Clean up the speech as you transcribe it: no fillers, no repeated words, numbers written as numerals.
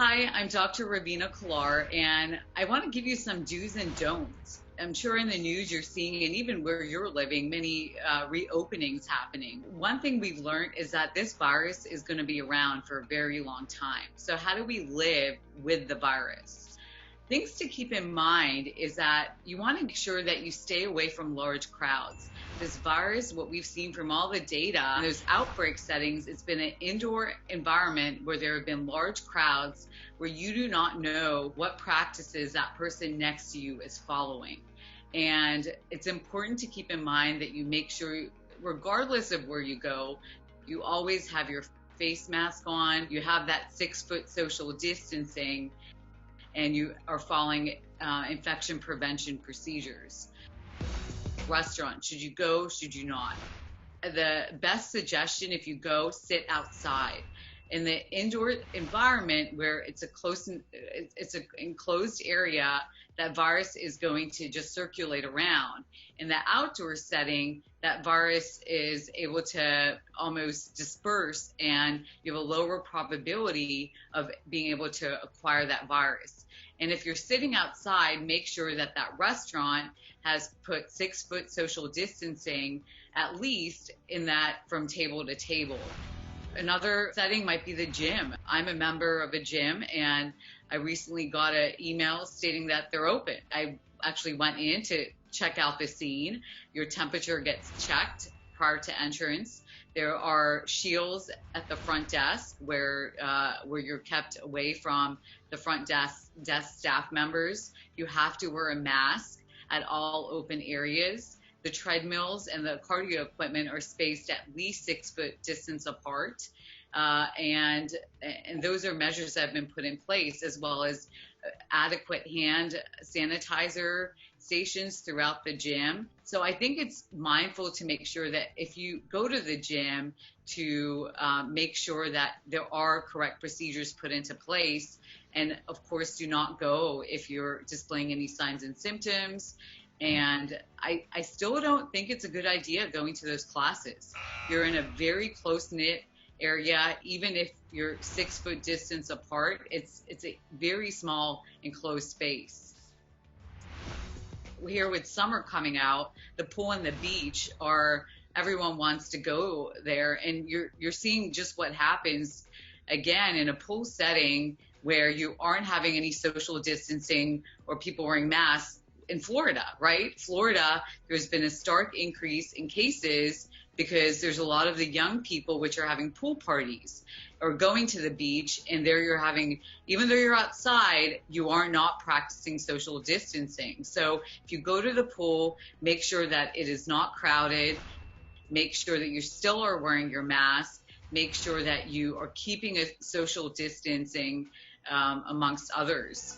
Hi, I'm Dr. Ravina Kullar, and I want to give you some do's and don'ts. I'm sure in the news you're seeing, and even where you're living, many reopenings happening. One thing we've learned is that this virus is going to be around for a very long time. So, how do we live with the virus? Things to keep in mind is that you want to make sure that you stay away from large crowds. This virus, what we've seen from all the data, in those outbreak settings, it's been an indoor environment where there have been large crowds where you do not know what practices that person next to you is following. And it's important to keep in mind that you make sure, regardless of where you go, you always have your face mask on, you have that 6 foot social distancing, and you are following infection prevention procedures. Restaurant, should you go, should you not? The best suggestion, if you go, sit outside. In the indoor environment where it's an enclosed area, that virus is going to just circulate around. In the outdoor setting, that virus is able to almost disperse, and you have a lower probability of being able to acquire that virus. And if you're sitting outside, make sure that that restaurant has put 6 foot social distancing, at least in that from table to table. Another setting might be the gym. I'm a member of a gym, and I recently got an email stating that they're open. I actually went in to check out the scene. Your temperature gets checked prior to entrance. There are shields at the front desk where you're kept away from the front desk staff members. You have to wear a mask at all open areas. The treadmills and the cardio equipment are spaced at least 6 foot distance apart. And those are measures that have been put in place, as well as adequate hand sanitizer stations throughout the gym. So I think it's mindful to make sure that if you go to the gym, to make sure that there are correct procedures put into place. And of course, do not go if you're displaying any signs and symptoms. And I still don't think it's a good idea going to those classes. You're in a very close-knit area. Even if you're 6 foot distance apart, it's a very small enclosed space. Here with summer coming out, the pool and the beach everyone wants to go there, and you're seeing just what happens again in a pool setting where you aren't having any social distancing or people wearing masks. In Florida, right? Florida, there's been a stark increase in cases because there's a lot of the young people which are having pool parties or going to the beach, and there you're having, even though you're outside, you are not practicing social distancing. So if you go to the pool, make sure that it is not crowded, make sure that you still are wearing your mask, make sure that you are keeping a social distancing amongst others.